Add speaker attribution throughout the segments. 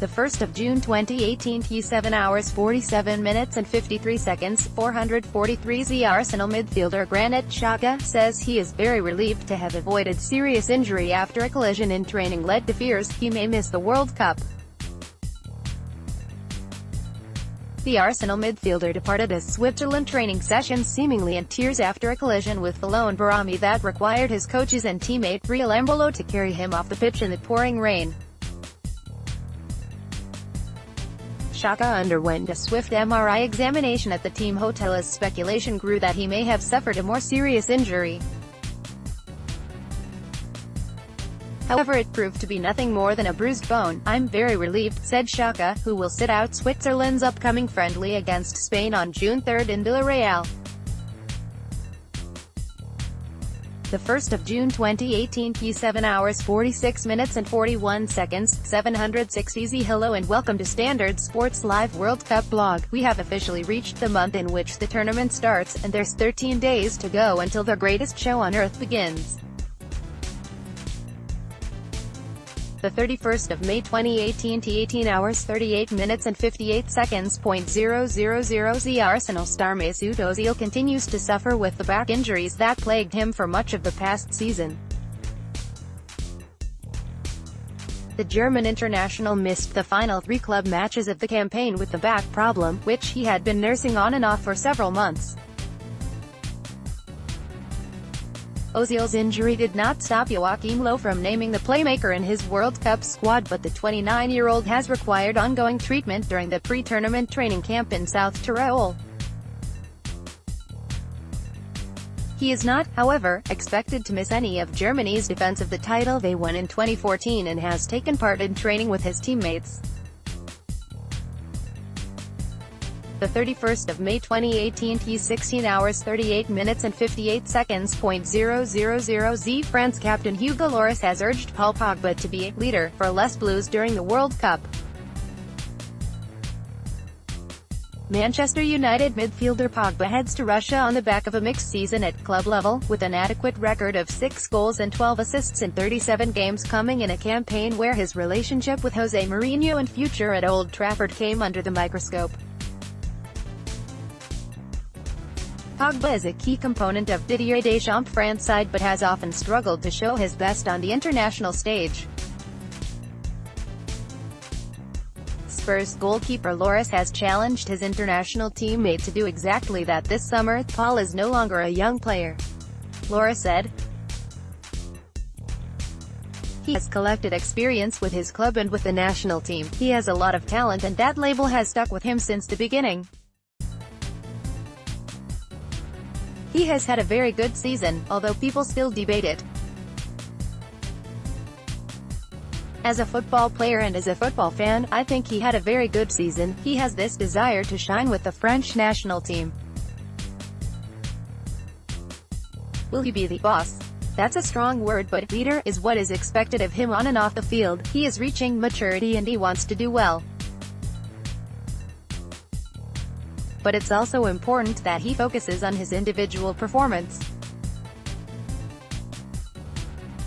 Speaker 1: The 1st of June 2018 T 7 hours 47 minutes and 53 seconds, 443 Arsenal midfielder Granit Xhaka says he is very relieved to have avoided serious injury after a collision in training led to fears he may miss the World Cup. The Arsenal midfielder departed a Switzerland training session seemingly in tears after a collision with Valon Behrami that required his coaches and teammate Breel Embolo to carry him off the pitch in the pouring rain. Xhaka underwent a swift MRI examination at the team hotel as speculation grew that he may have suffered a more serious injury. However, it proved to be nothing more than a bruised bone. "I'm very relieved," said Xhaka, who will sit out Switzerland's upcoming friendly against Spain on June 3 in Villarreal. The 1st of June 2018 T 7 hours 46 minutes and 41 seconds, 760 Hello and welcome to Standard Sports Live World Cup blog. We have officially reached the month in which the tournament starts, and there's 13 days to go until the greatest show on earth begins. The 31st of May 2018 T 18 hours 38 minutes and 58 seconds. 000 Arsenal star Mesut Ozil continues to suffer with the back injuries that plagued him for much of the past season. The German international missed the final 3 club matches of the campaign with the back problem, which he had been nursing on and off for several months. Ozil's injury did not stop Joachim Löw from naming the playmaker in his World Cup squad, but the 29-year-old has required ongoing treatment during the pre-tournament training camp in South Tyrol. He is not, however, expected to miss any of Germany's defense of the title they won in 2014 and has taken part in training with his teammates. The 31st of May 2018 T 16 hours 38 minutes and 58 seconds. 000 France captain Hugo Lloris has urged Paul Pogba to be a leader for Les Blues during the World Cup. Manchester United midfielder Pogba heads to Russia on the back of a mixed season at club level, with an adequate record of 6 goals and 12 assists in 37 games coming in a campaign where his relationship with Jose Mourinho and future at Old Trafford came under the microscope. Pogba is a key component of Didier Deschamps' France side but has often struggled to show his best on the international stage. Spurs goalkeeper Lloris has challenged his international teammate to do exactly that this summer. "Paul is no longer a young player," Lloris said. "He has collected experience with his club and with the national team. He has a lot of talent and that label has stuck with him since the beginning. He has had a very good season, although people still debate it. As a football player and as a football fan, I think he had a very good season. He has this desire to shine with the French national team. Will he be the boss? That's a strong word, but leader is what is expected of him on and off the field. He is reaching maturity and he wants to do well. But it's also important that he focuses on his individual performance.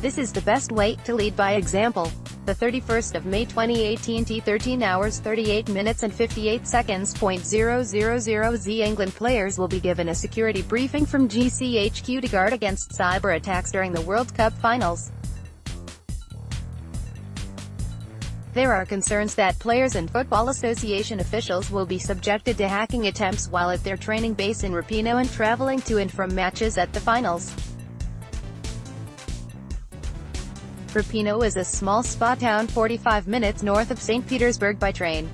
Speaker 1: This is the best way to lead by example." The 31st of May 2018 T 13 hours 38 minutes and 58 seconds. 000 England players will be given a security briefing from GCHQ to guard against cyber attacks during the World Cup finals. There are concerns that players and Football Association officials will be subjected to hacking attempts while at their training base in Rapino and traveling to and from matches at the finals. Rapino is a small spa town 45 minutes north of St. Petersburg by train.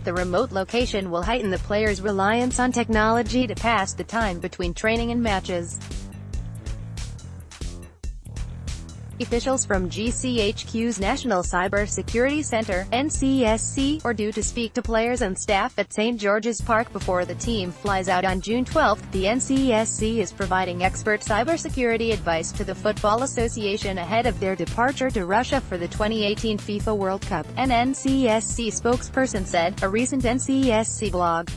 Speaker 1: The remote location will heighten the players' reliance on technology to pass the time between training and matches. Officials from GCHQ's National Cyber Security Center, NCSC, are due to speak to players and staff at St. George's Park before the team flies out on June 12. The NCSC is providing expert cybersecurity advice to the Football Association ahead of their departure to Russia for the 2018 FIFA World Cup, an NCSC spokesperson said, a recent NCSC blog.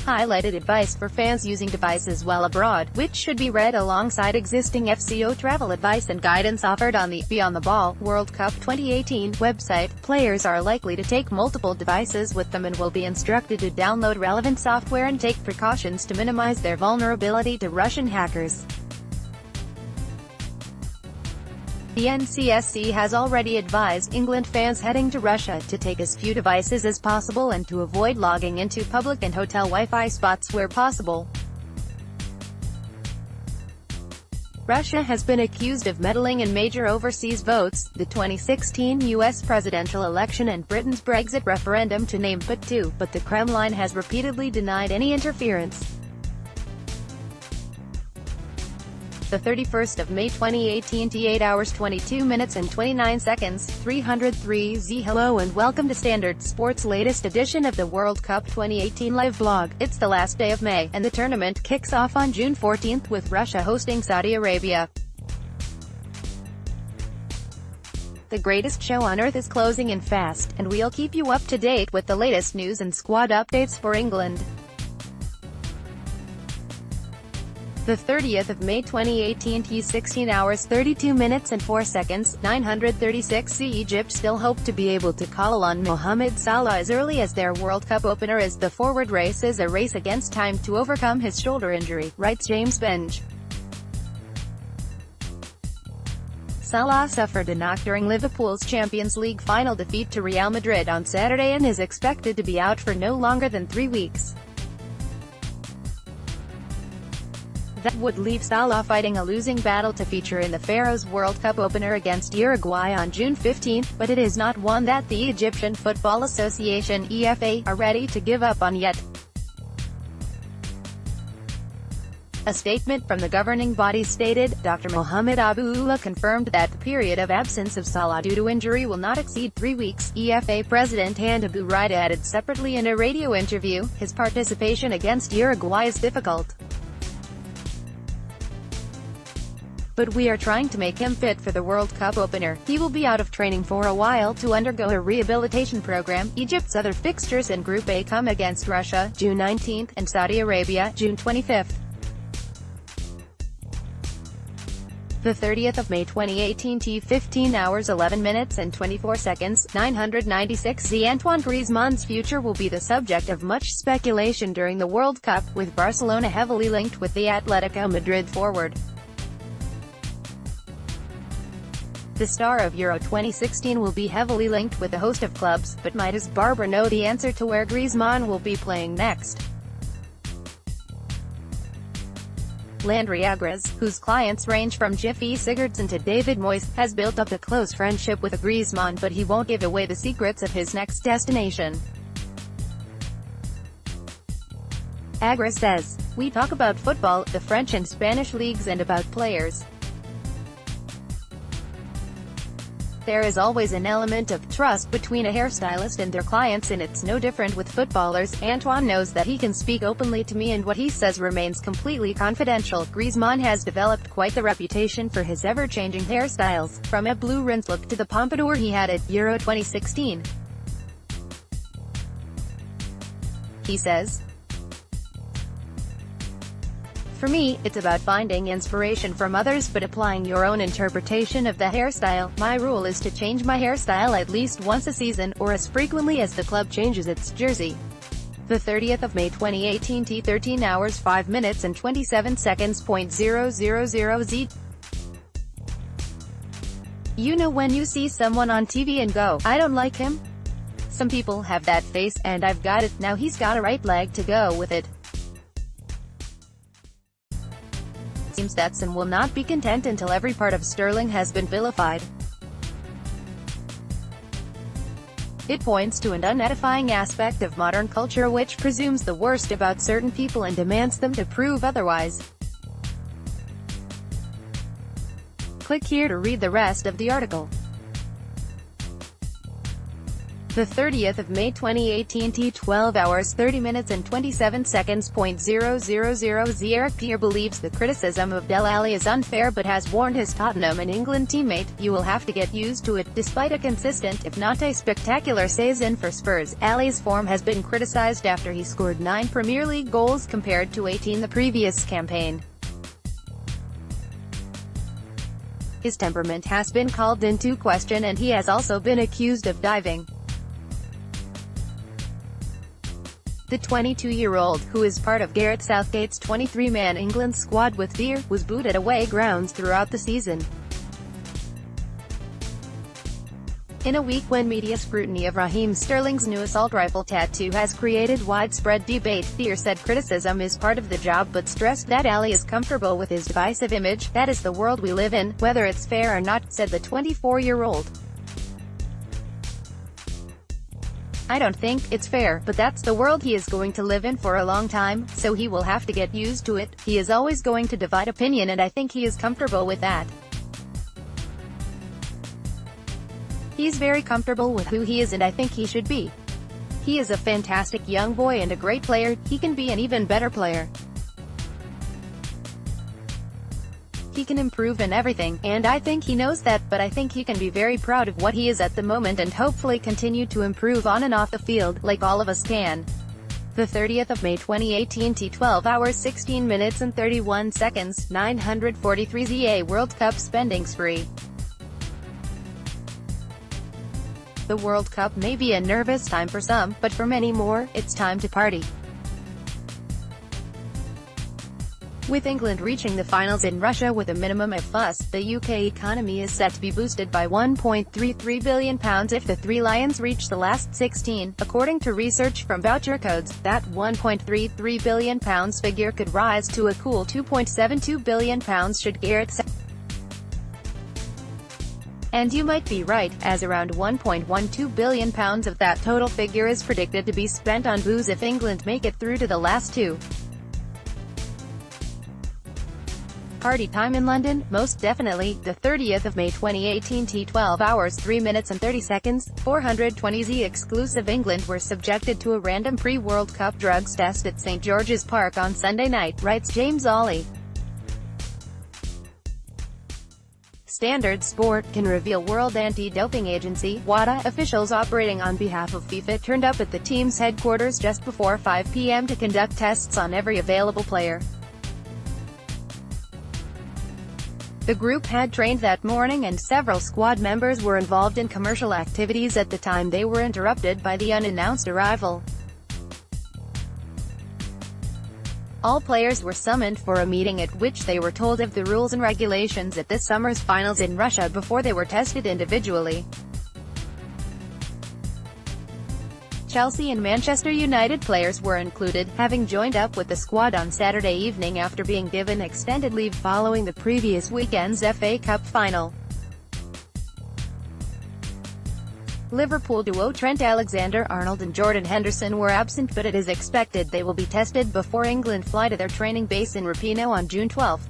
Speaker 1: highlighted advice for fans using devices while abroad, which should be read alongside existing FCO travel advice and guidance offered on the Beyond the Ball World Cup 2018 website. Players are likely to take multiple devices with them and will be instructed to download relevant software and take precautions to minimize their vulnerability to Russian hackers. The NCSC has already advised England fans heading to Russia to take as few devices as possible and to avoid logging into public and hotel Wi-Fi spots where possible. Russia has been accused of meddling in major overseas votes, the 2016 US presidential election and Britain's Brexit referendum to name but two, but the Kremlin has repeatedly denied any interference. The 31st of May 2018 t 8 hours 22 minutes and 29 seconds, 303Z. Hello and welcome to Standard Sports' latest edition of the World Cup 2018 live vlog. It's the last day of May, and the tournament kicks off on June 14th with Russia hosting Saudi Arabia. The greatest show on earth is closing in fast, and we'll keep you up to date with the latest news and squad updates for England. The 30th of May 2018 t 16 hours 32 minutes and 4 seconds, 936. Egypt still hope to be able to call on Mohamed Salah as early as their World Cup opener as the forward race is a race against time to overcome his shoulder injury, writes James Benge. Salah suffered a knock during Liverpool's Champions League final defeat to Real Madrid on Saturday and is expected to be out for no longer than 3 weeks. That would leave Salah fighting a losing battle to feature in the Pharaohs World Cup opener against Uruguay on June 15, but it is not one that the Egyptian Football Association (EFA) are ready to give up on yet. A statement from the governing body stated, Dr. Mohamed Abououla confirmed that the period of absence of Salah due to injury will not exceed 3 weeks. EFA President Handabou Wright added separately in a radio interview, his participation against Uruguay is difficult. But we are trying to make him fit for the World Cup opener. He will be out of training for a while to undergo a rehabilitation program. Egypt's other fixtures in Group A come against Russia, June 19th, and Saudi Arabia, June 25th. The 30th of May 2018 t 15 hours 11 minutes and 24 seconds, 996. Antoine Griezmann's future will be the subject of much speculation during the World Cup, with Barcelona heavily linked with the Atletico Madrid forward. The star of Euro 2016 will be heavily linked with a host of clubs, but might his barber know the answer to where Griezmann will be playing next? Landry Agres, whose clients range from Jiffy Sigurdsson to David Moyes, has built up a close friendship with Griezmann, but he won't give away the secrets of his next destination. Agres says, "We talk about football, the French and Spanish leagues and about players. There is always an element of trust between a hairstylist and their clients, and it's no different with footballers. Antoine knows that he can speak openly to me and what he says remains completely confidential." Griezmann has developed quite the reputation for his ever-changing hairstyles, from a blue rinse look to the pompadour he had at Euro 2016. He says, "For me, it's about finding inspiration from others but applying your own interpretation of the hairstyle. My rule is to change my hairstyle at least once a season, or as frequently as the club changes its jersey." The 30th of May 2018 t 13 hours 5 minutes and 27 seconds. 000Z. You know when you see someone on TV and go, "I don't like him"? Some people have that face, and I've got it. Now he's got a right leg to go with it. Seems Stetson will not be content until every part of Sterling has been vilified. It points to an unedifying aspect of modern culture which presumes the worst about certain people and demands them to prove otherwise. Click here to read the rest of the article. The 30th of May 2018 12 hours 30 minutes and 27 seconds. 0:000 Eric Dier believes the criticism of Dele Alli is unfair but has warned his Tottenham and England teammate, "You will have to get used to it." Despite a consistent, if not a spectacular season for Spurs, Alli's form has been criticised after he scored 9 Premier League goals compared to 18 the previous campaign. His temperament has been called into question and he has also been accused of diving. The 22-year-old, who is part of Gareth Southgate's 23-man England squad with Dier, was booed at away grounds throughout the season. In a week when media scrutiny of Raheem Sterling's new assault rifle tattoo has created widespread debate, Dier said criticism is part of the job but stressed that Alli is comfortable with his divisive image. "That is the world we live in, whether it's fair or not," said the 24-year-old. "I don't think it's fair, but that's the world he is going to live in for a long time, so he will have to get used to it. He is always going to divide opinion and I think he is comfortable with that. He's very comfortable with who he is and I think he should be. He is a fantastic young boy and a great player. He can be an even better player. He can improve in everything, and I think he knows that, but I think he can be very proud of what he is at the moment and hopefully continue to improve on and off the field, like all of us can." The 30th of May 2018 12 hours 16 minutes and 31 seconds, 943 ZA World Cup spending spree. The World Cup may be a nervous time for some, but for many more, it's time to party. With England reaching the finals in Russia with a minimum of fuss, the UK economy is set to be boosted by £1.33 billion if the Three Lions reach the last 16, according to research from Voucher Codes. That £1.33 billion figure could rise to a cool £2.72 billion should Gareth. And you might be right, as around £1.12 billion of that total figure is predicted to be spent on booze if England make it through to the last two. Party time in London? Most definitely. The 30th of May 2018 12 hours 3 minutes and 30 seconds, 420 Z exclusive. England were subjected to a random pre-World Cup drugs test at St George's Park on Sunday night, writes James Ollie. Standard Sport can reveal World Anti-Doping Agency (WADA) officials operating on behalf of FIFA turned up at the team's headquarters just before 5 p.m. to conduct tests on every available player. The group had trained that morning and several squad members were involved in commercial activities at the time they were interrupted by the unannounced arrival. All players were summoned for a meeting at which they were told of the rules and regulations at this summer's finals in Russia before they were tested individually. Chelsea and Manchester United players were included, having joined up with the squad on Saturday evening after being given extended leave following the previous weekend's FA Cup final. Liverpool duo Trent Alexander-Arnold and Jordan Henderson were absent, but it is expected they will be tested before England fly to their training base in Rapino on June 12.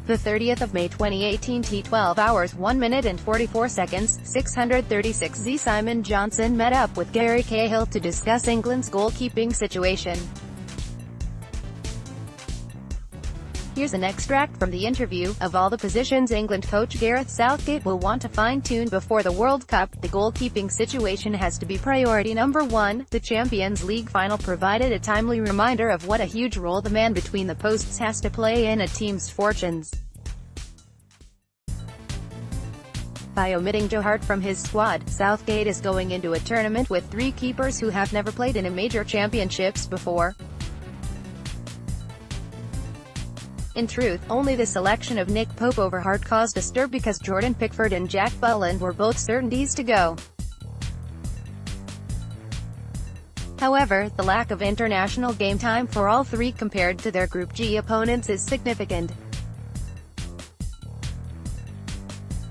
Speaker 1: The 30th of May 2018 12 hours 1 minute and 44 seconds, 636 Z Simon Johnson met up with Gary Cahill to discuss England's goalkeeping situation. Here's an extract from the interview. Of all the positions England coach Gareth Southgate will want to fine-tune before the World Cup, the goalkeeping situation has to be priority number one. The Champions League final provided a timely reminder of what a huge role the man between the posts has to play in a team's fortunes. By omitting Joe Hart from his squad, Southgate is going into a tournament with 3 keepers who have never played in a major championships before. In truth, only the selection of Nick Pope over Hart caused a stir because Jordan Pickford and Jack Butland were both certainties to go. However, the lack of international game time for all 3 compared to their Group G opponents is significant.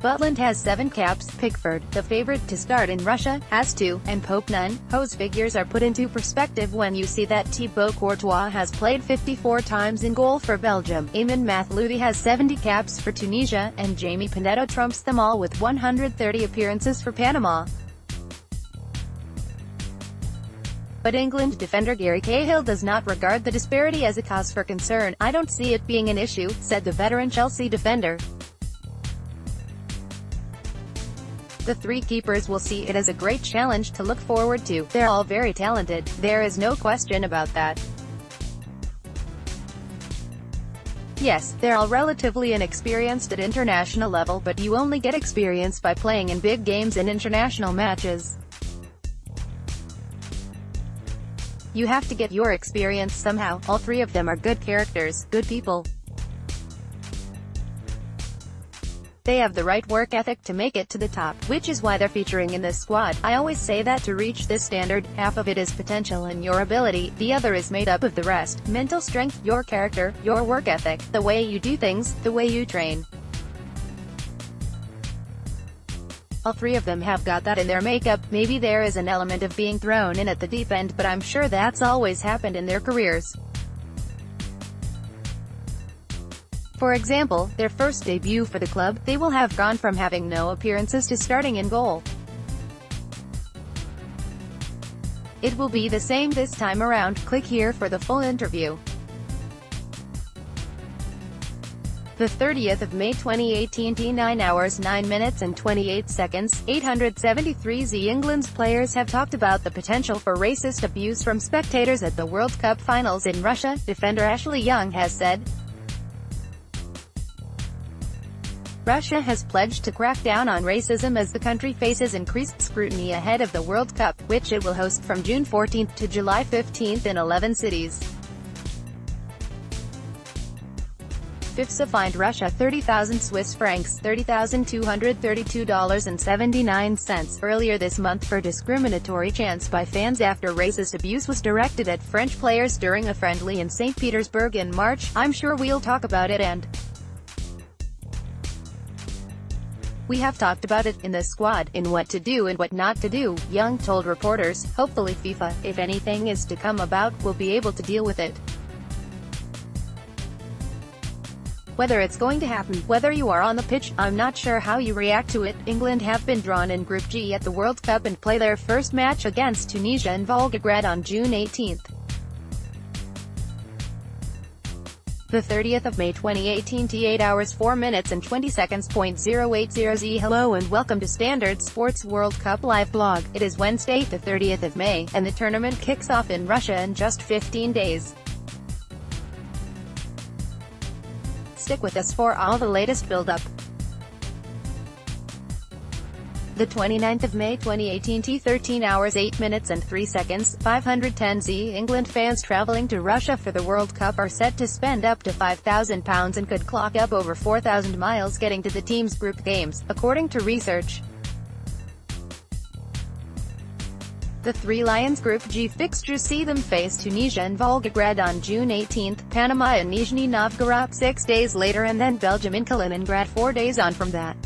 Speaker 1: Butland has 7 caps, Pickford, the favorite to start in Russia, has 2, and Pope none. Those figures are put into perspective when you see that Thibaut Courtois has played 54 times in goal for Belgium, Eamon Mathlouthi has 70 caps for Tunisia, and Jamie Pinetto trumps them all with 130 appearances for Panama. But England defender Gary Cahill does not regard the disparity as a cause for concern. "I don't see it being an issue," said the veteran Chelsea defender. The 3 keepers will see it as a great challenge to look forward to. "They're all very talented, there is no question about that. Yes, they're all relatively inexperienced at international level, but you only get experience by playing in big games and international matches. You have to get your experience somehow." All 3 of them are good characters, good people. They have the right work ethic to make it to the top, which is why they're featuring in this squad. I always say that to reach this standard, half of it is potential and your ability, the other is made up of the rest: mental strength, your character, your work ethic, the way you do things, the way you train. All 3 of them have got that in their makeup. Maybe there is an element of being thrown in at the deep end, but I'm sure that's always happened in their careers. For example, their first debut for the club, they will have gone from having no appearances to starting in goal. It will be the same this time around. Click here for the full interview. The 30th of May 2018, 9 hours 9 minutes and 28 seconds, 873 England's players have talked about the potential for racist abuse from spectators at the World Cup finals in Russia, defender Ashley Young has said. Russia has pledged to crack down on racism as the country faces increased scrutiny ahead of the World Cup, which it will host from June 14 to July 15 in 11 cities. FIFA fined Russia 30,000 Swiss francs $30,232.79 earlier this month for discriminatory chants by fans after racist abuse was directed at French players during a friendly in St. Petersburg in March. "I'm sure we'll talk about it and we have talked about it in the squad, in what to do and what not to do," Young told reporters. "Hopefully FIFA, if anything is to come about, will be able to deal with it. Whether it's going to happen, whether you are on the pitch, I'm not sure how you react to it." England have been drawn in Group G at the World Cup and play their first match against Tunisia in Volgograd on June 18. The 30th of May 2018, 8 hours 4 minutes and 20 seconds. 080Z. Hello and welcome to Standard Sports World Cup live blog. It is Wednesday, the 30th of May, and the tournament kicks off in Russia in just 15 days. Stick with us for all the latest build-up. The 29th of May 2018, 13 hours 8 minutes and 3 seconds, 510Z. England fans travelling to Russia for the World Cup are set to spend up to £5,000 and could clock up over 4,000 miles getting to the team's group games, according to research. The Three Lions Group G fixtures see them face Tunisia and Volgograd on June 18, Panama and Nizhny Novgorod 6 days later, and then Belgium in Kaliningrad 4 days on from that.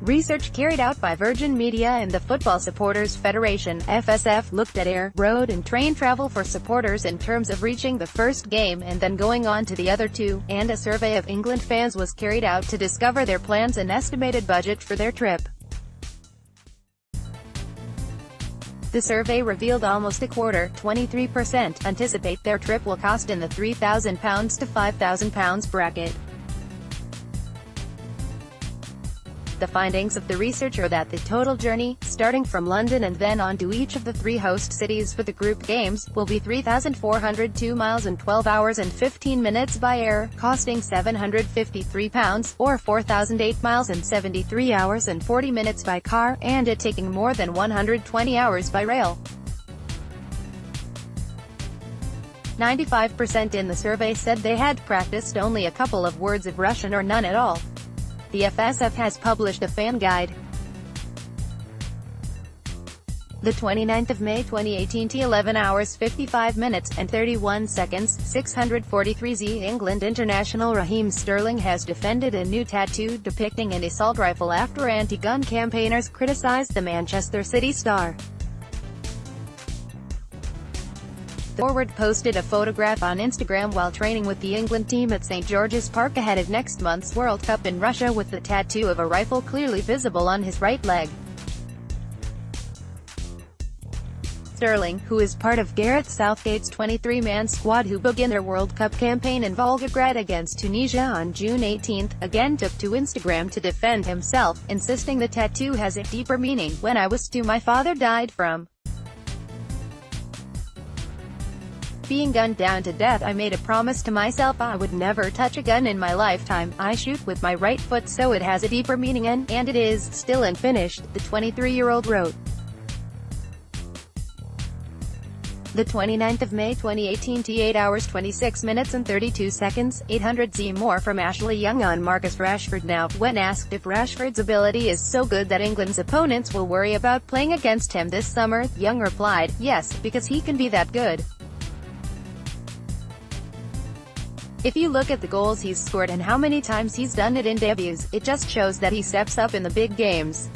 Speaker 1: Research carried out by Virgin Media and the Football Supporters Federation (FSF) looked at air, road and train travel for supporters in terms of reaching the first game and then going on to the other 2, and a survey of England fans was carried out to discover their plans and estimated budget for their trip. The survey revealed almost a quarter, 23%, anticipate their trip will cost in the £3,000 to £5,000 bracket. The findings of the research are that the total journey, starting from London and then on to each of the 3 host cities for the group games, will be 3,402 miles and 12 hours and 15 minutes by air, costing £753, or 4,008 miles and 73 hours and 40 minutes by car, and it taking more than 120 hours by rail. 95% in the survey said they had practiced only a couple of words of Russian or none at all. The FSF has published a fan guide. The 29th of May 2018 t 11 hours 55 minutes and 31 seconds, 643z England international Raheem Sterling has defended a new tattoo depicting an assault rifle after anti-gun campaigners criticised the Manchester City star. The forward posted a photograph on Instagram while training with the England team at St George's Park ahead of next month's World Cup in Russia, with the tattoo of a rifle clearly visible on his right leg. Sterling, who is part of Gareth Southgate's 23-man squad who began their World Cup campaign in Volgograd against Tunisia on June 18, again took to Instagram to defend himself, insisting the tattoo has a deeper meaning. "When I was 2, my father died from being gunned down to death. I made a promise to myself I would never touch a gun in my lifetime. I shoot with my right foot, so it has a deeper meaning and it is still unfinished," the 23-year-old wrote. The 29th of May 2018 t 8 hours 26 minutes and 32 seconds, 800z more from Ashley Young on Marcus Rashford. Now, when asked if Rashford's ability is so good that England's opponents will worry about playing against him this summer, Young replied, "Yes, because he can be that good. If you look at the goals he's scored and how many times he's done it in debuts, it just shows that he steps up in the big games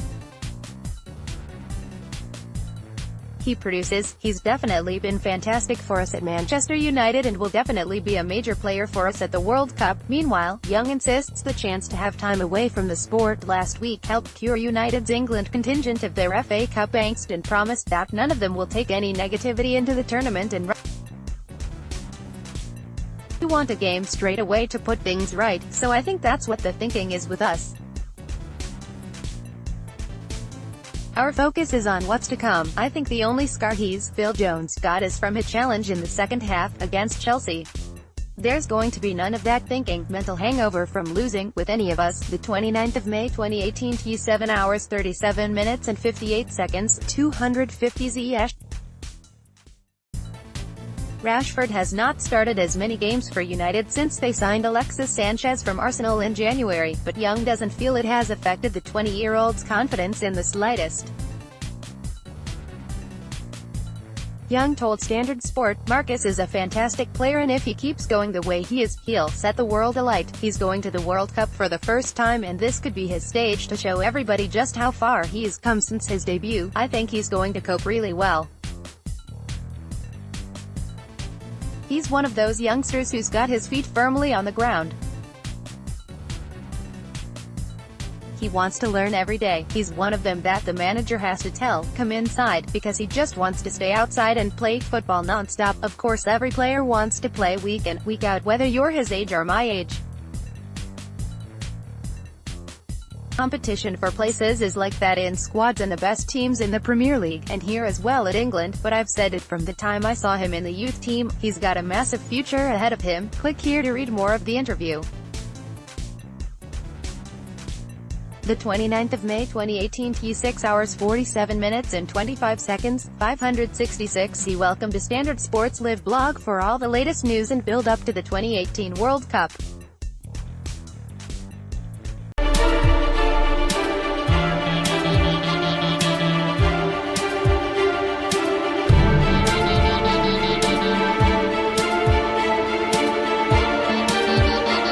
Speaker 1: he produces. He's definitely been fantastic for us at Manchester United and will definitely be a major player for us at the World Cup." Meanwhile, Young insists the chance to have time away from the sport last week helped cure United's England contingent of their FA Cup angst and promised that none of them will take any negativity into the tournament and "We want a game straight away to put things right, so I think that's what the thinking is with us. Our focus is on what's to come. I think the only scar Phil Jones got is from his challenge in the second half, against Chelsea. There's going to be none of that thinking, mental hangover from losing, with any of us." The 29th of May 2018 t 7 hours 37 minutes and 58 seconds, 250z Rashford has not started as many games for United since they signed Alexis Sanchez from Arsenal in January, but Young doesn't feel it has affected the 20-year-old's confidence in the slightest. Young told Standard Sport, "Marcus is a fantastic player and if he keeps going the way he is, he'll set the world alight. He's going to the World Cup for the first time and this could be his stage to show everybody just how far he's come since his debut. I think he's going to cope really well. He's one of those youngsters who's got his feet firmly on the ground. He wants to learn every day. He's one of them that the manager has to tell, come inside, because he just wants to stay outside and play football non-stop. Of course every player wants to play week in, week out, whether you're his age or my age. Competition for places is like that in squads and the best teams in the Premier League, and here as well at England, but I've said it from the time I saw him in the youth team, he's got a massive future ahead of him." Click here to read more of the interview. The 29th of May 2018 t 6 hours 47 minutes and 25 seconds, 566z Welcome to Standard Sports Live blog for all the latest news and build up to the 2018 World Cup.